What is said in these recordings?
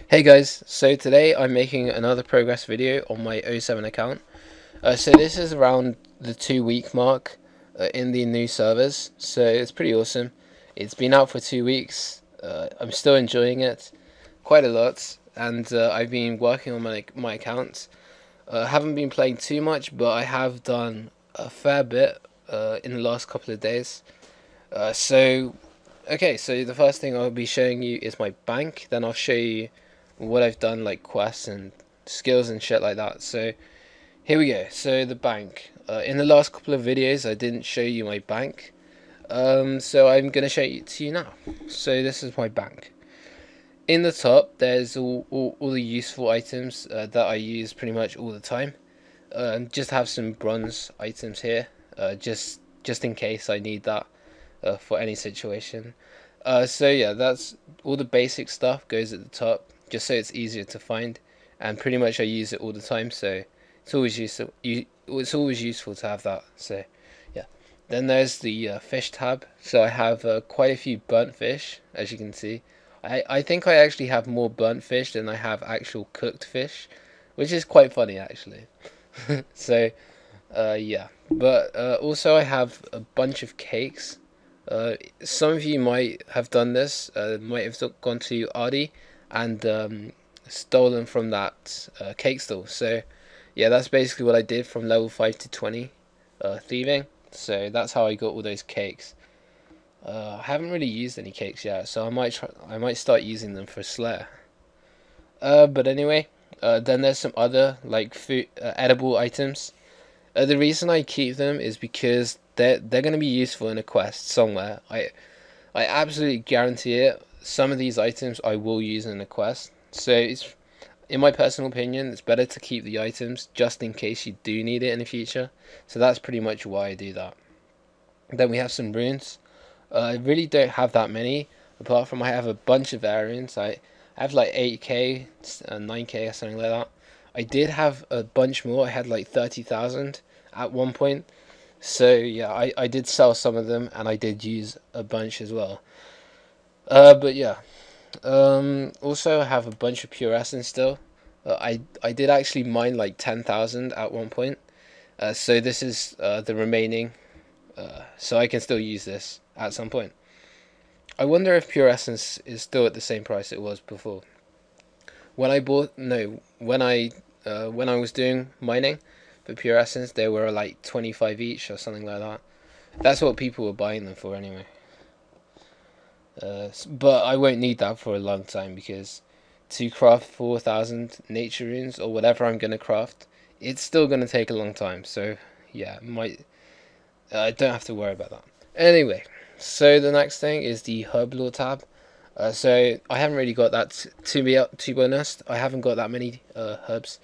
Hey guys, so today I'm making another progress video on my RS07 account. So this is around the 2 week mark in the new servers, so it's pretty awesome. It's been out for 2 weeks. I'm still enjoying it quite a lot, and I've been working on my account. Haven't been playing too much, but I have done a fair bit in the last couple of days. Okay, so the first thing I'll be showing you is my bank, then I'll show you what I've done, like quests and skills and shit like that. So here we go. So the bank. In the last couple of videos I didn't show you my bank, so I'm gonna show it to you now. So this is my bank. In the top there's all the useful items that I use pretty much all the time. Just have some bronze items here, just in case I need that for any situation. So yeah, that's all the basic stuff goes at the top, just so it's easier to find, and pretty much I use it all the time, so it's always useful. It's always useful to have that. So yeah. Then there's the fish tab. So I have quite a few burnt fish, as you can see. I think I actually have more burnt fish than I have actual cooked fish, which is quite funny actually. So yeah, but also I have a bunch of cakes. Some of you might have done this, might have gone to Ardi and stolen from that cake stall. So yeah, that's basically what I did from level 5 to 20, thieving. So that's how I got all those cakes. I haven't really used any cakes yet, so I might start using them for Slayer. But anyway, then there's some other like food, edible items. The reason I keep them is because they're going to be useful in a quest somewhere. I absolutely guarantee it. Some of these items I will use in a quest. So it's, in my personal opinion, it's better to keep the items just in case you do need it in the future. So that's pretty much why I do that. Then we have some runes. I really don't have that many, apart from I have a bunch of variants. I have like 8k, 9k or something like that. I did have a bunch more. I had like 30,000 at one point. So yeah, I did sell some of them, and I did use a bunch as well. But yeah, also I have a bunch of pure essence still. I did actually mine like 10,000 at one point. So this is the remaining. So I can still use this at some point. I wonder if pure essence is still at the same price it was before. When I bought, no, when I was doing mining for pure essence, they were like 25 each or something like that. That's what people were buying them for anyway. But I won't need that for a long time, because to craft 4,000 nature runes or whatever I'm gonna craft, it's still gonna take a long time. So yeah, I don't have to worry about that. Anyway, so the next thing is the herb lore tab. So I haven't really got that, to be honest. I haven't got that many herbs.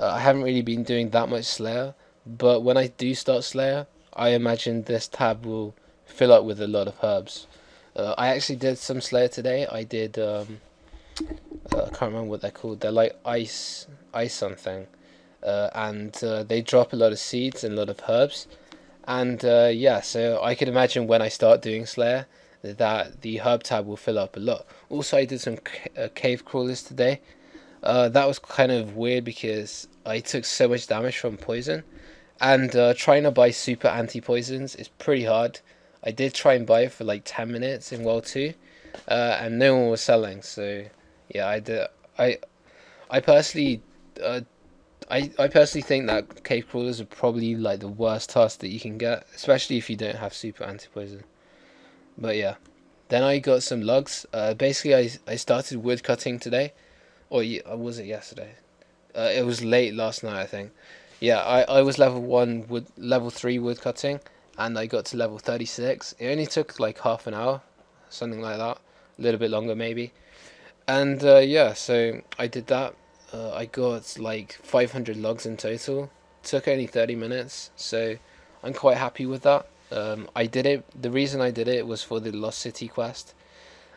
I haven't really been doing that much Slayer, but when I do start Slayer, I imagine this tab will fill up with a lot of herbs. I actually did some Slayer today. I did, I can't remember what they're called. They're like ice something, and they drop a lot of seeds and a lot of herbs. And yeah, so I could imagine when I start doing Slayer that the herb tab will fill up a lot. Also, I did some cave crawlers today. That was kind of weird because I took so much damage from poison, and trying to buy super anti-poisons is pretty hard. I did try and buy it for like 10 minutes in World 2, and no one was selling. So yeah, I did. I personally, I personally think that cave crawlers are probably like the worst task that you can get, especially if you don't have super anti-poison. But yeah, then I got some logs. Basically, I started wood cutting today, or was it yesterday? It was late last night, I think. Yeah, I was level 3 wood cutting, and I got to level 36. It only took like half an hour, something like that, a little bit longer maybe. And yeah, so I did that. I got like 500 logs in total. Took only 30 minutes, so I'm quite happy with that. I did it. The reason I did it was for the Lost City quest.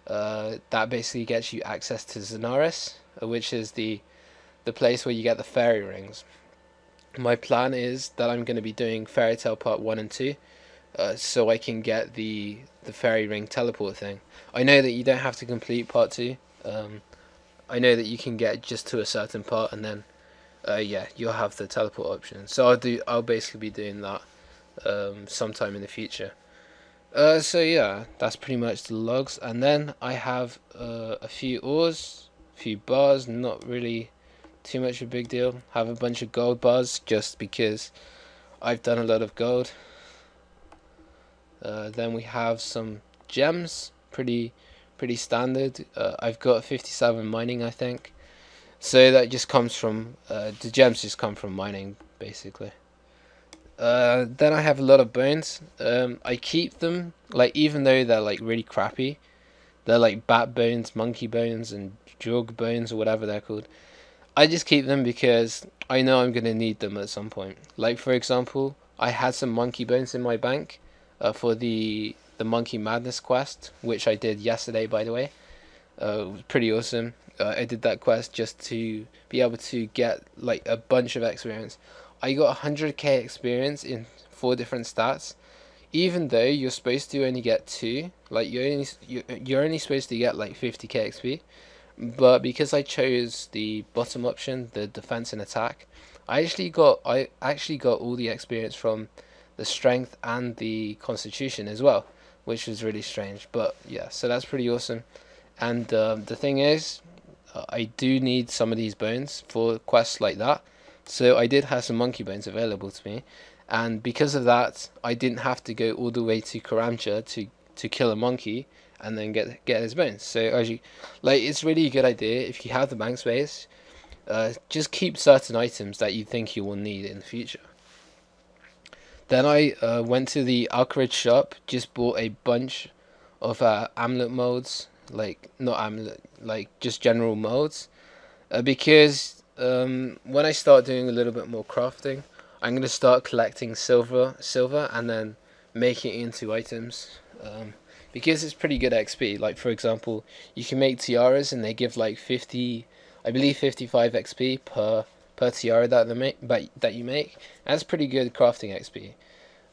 That basically gets you access to Zenaris, which is the place where you get the fairy rings. My plan is that I'm going to be doing Fairy Tale Part 1 and 2, so I can get the fairy ring teleport thing. I know that you don't have to complete Part 2. I know that you can get just to a certain part, and then yeah, you'll have the teleport option. So I'll basically be doing that sometime in the future. So yeah, that's pretty much the logs, and then I have a few ores, a few bars, not really too much of a big deal. Have a bunch of gold bars just because I've done a lot of gold. Then we have some gems, pretty standard. I've got 57 mining, I think. So that just comes from the gems just come from mining basically. Then I have a lot of bones. I keep them, like, even though they're like really crappy. They're like bat bones, monkey bones, and jug bones, or whatever they're called. I just keep them because I know I'm gonna need them at some point. Like, for example, I had some monkey bones in my bank for the Monkey Madness quest, which I did yesterday, by the way. It was pretty awesome. I did that quest just to be able to get like a bunch of experience. I got 100k experience in 4 different stats, even though you're supposed to only get 2. Like, you're only supposed to get like 50k XP. But because I chose the bottom option, the defense and attack, I actually got all the experience from the strength and the constitution as well, which was really strange. But yeah, so that's pretty awesome. And the thing is, I do need some of these bones for quests like that. So I did have some monkey bones available to me, and because of that, I didn't have to go all the way to Karamcha to kill a monkey and then get his bones. So as you like, it's really a good idea if you have the bank space. Just keep certain items that you think you will need in the future. Then I went to the Alcarid shop, just bought a bunch of amulet molds, like not amulet, like just general molds, because when I start doing a little bit more crafting, I'm gonna start collecting silver, and then making it into items. Because it's pretty good XP. Like, for example, you can make tiaras and they give like 50, I believe 55 XP per tiara that you make. That's pretty good crafting XP.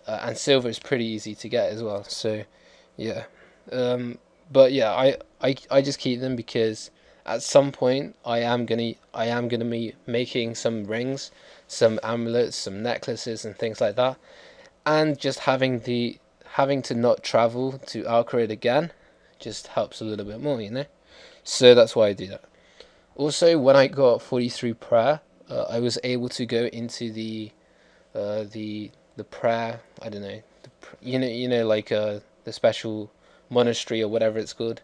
And silver is pretty easy to get as well. So yeah, but yeah, I just keep them because at some point I am gonna be making some rings, some amulets, some necklaces, and things like that, and just having to not travel to Alcarid again just helps a little bit more, you know. So that's why I do that. Also, when I got 43 prayer, I was able to go into the prayer. I don't know, you know, like the special monastery or whatever it's called.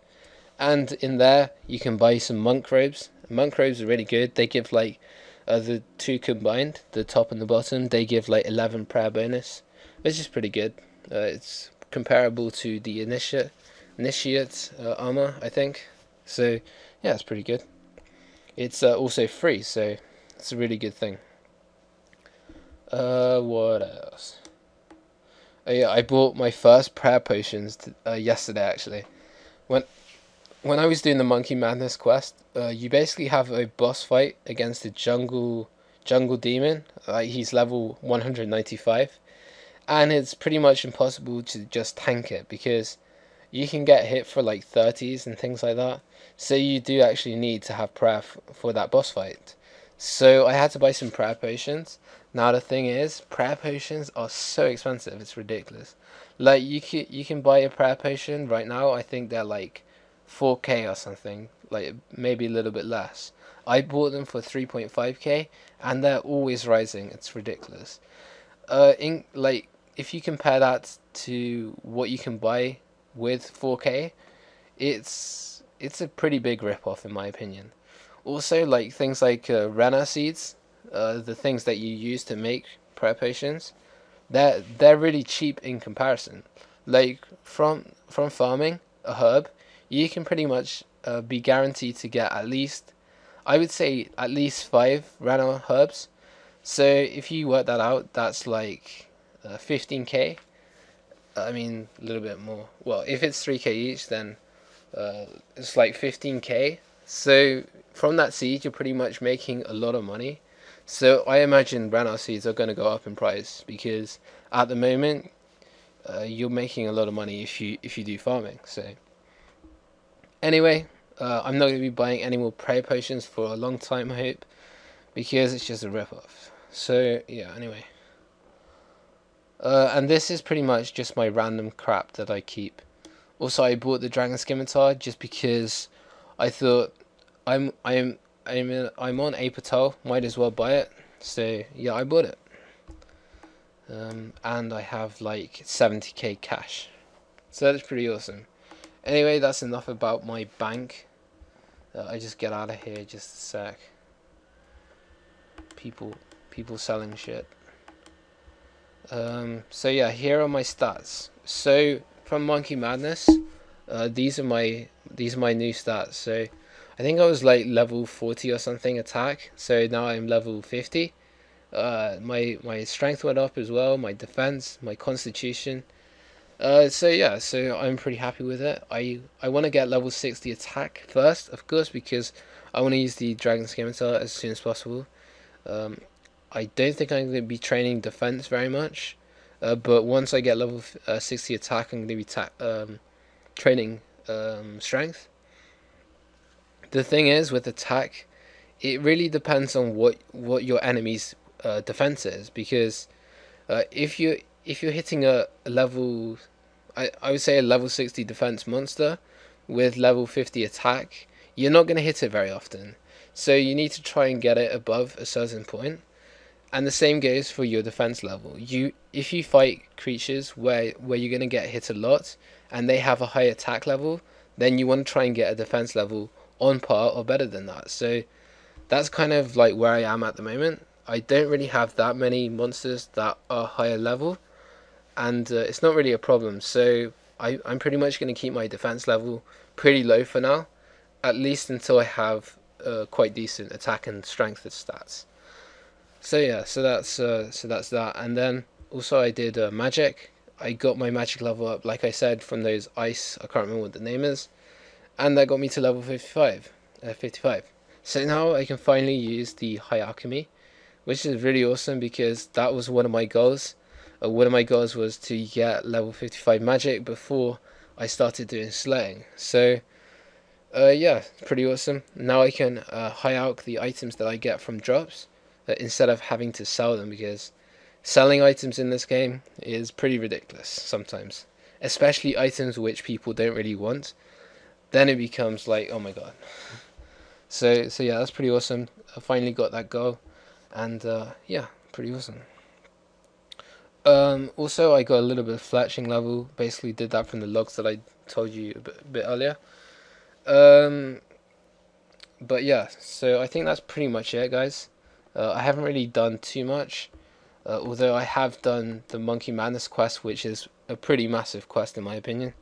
And in there, you can buy some monk robes. Monk robes are really good. They give like the 2 combined, the top and the bottom. They give like 11 prayer bonus, which is pretty good. It's comparable to the initiate armor, I think. So yeah, it's pretty good. It's also free, so it's a really good thing. What else? Oh yeah, I bought my first prayer potions yesterday actually. When I was doing the Monkey Madness quest, you basically have a boss fight against the jungle demon. He's level 195. And it's pretty much impossible to just tank it because you can get hit for like 30s and things like that. So you do actually need to have prayer for that boss fight. So I had to buy some prayer potions. Now the thing is, prayer potions are so expensive, it's ridiculous. Like, you can buy a prayer potion right now, I think they're like 4k or something, like maybe a little bit less. I bought them for 3.5k and they're always rising. It's ridiculous. Like, if you compare that to what you can buy with 4k, it's a pretty big rip-off in my opinion. Also, like things like Rena seeds, the things that you use to make prayer potions, they're really cheap in comparison. Like, from farming a herb, you can pretty much be guaranteed to get at least, I would say, at least 5 Rena herbs. So if you work that out, that's like 15k. I mean, a little bit more. Well, if it's 3k each, then it's like 15k. So from that seed, you're pretty much making a lot of money. So I imagine Rana seeds are going to go up in price because at the moment you're making a lot of money if you do farming. So anyway, I'm not going to be buying any more prayer potions for a long time, I hope, because it's just a rip-off. So yeah, anyway. And this is pretty much just my random crap that I keep. Also, I bought the Dragon Scimitar just because I thought I'm on Apatal, might as well buy it. So yeah, I bought it. And I have like 70k cash, so that's pretty awesome. Anyway, that's enough about my bank. I just get out of here just a sec. People selling shit. So yeah, here are my stats. So from Monkey Madness, these are my new stats. So I think I was like level 40 or something attack. So now I'm level 50. My strength went up as well, my defense, my constitution. So yeah, so I'm pretty happy with it. I want to get level 60 attack first, of course, because I want to use the Dragon Scimitar as soon as possible. I don't think I'm going to be training defense very much, but once I get level 60 attack, I'm going to be training strength. The thing is, with attack, it really depends on what your enemy's defense is, because if you're hitting a level, I would say a level 60 defense monster with level 50 attack, you're not going to hit it very often. So you need to try and get it above a certain point. And the same goes for your defense level. If you fight creatures where you're going to get hit a lot and they have a high attack level, then you want to try and get a defense level on par or better than that. So that's kind of like where I am at the moment. I don't really have that many monsters that are higher level, and it's not really a problem. So I'm pretty much going to keep my defense level pretty low for now, at least until I have quite decent attack and strength stats. So yeah, so that's that. And then also I did magic. I got my magic level up, like I said, from those ice. I can't remember what the name is, and that got me to level 55. So now I can finally use the high alchemy, which is really awesome because that was one of my goals. One of my goals was to get level 55 magic before I started doing slaying. So yeah, pretty awesome. Now I can high alch the items that I get from drops instead of having to sell them, because selling items in this game is pretty ridiculous sometimes, especially items which people don't really want. Then it becomes like, oh my god. So yeah, that's pretty awesome. I finally got that goal, and yeah, pretty awesome. Also, I got a little bit of fletching level. Basically, did that from the logs that I told you a bit earlier. But yeah, so I think that's pretty much it, guys. I haven't really done too much, although I have done the Monkey Madness quest, which is a pretty massive quest in my opinion.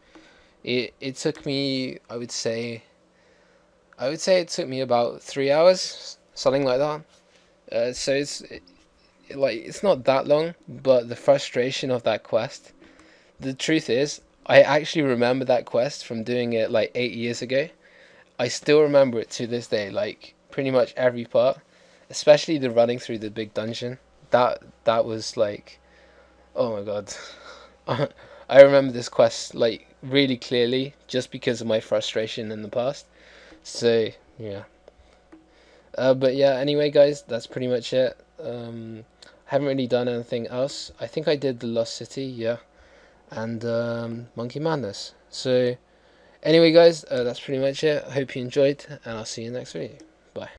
It took me, I would say it took me about 3 hours, something like that. So it's not that long, but the frustration of that quest. The truth is, I actually remember that quest from doing it like 8 years ago. I still remember it to this day, like pretty much every part, especially the running through the big dungeon. That was like, oh my god. I remember this quest like really clearly just because of my frustration in the past. So yeah. But yeah, anyway guys, that's pretty much it. Haven't really done anything else. I think I did the Lost City, yeah, and Monkey Madness. So anyway guys, that's pretty much it. I hope you enjoyed, and I'll see you next video. Bye.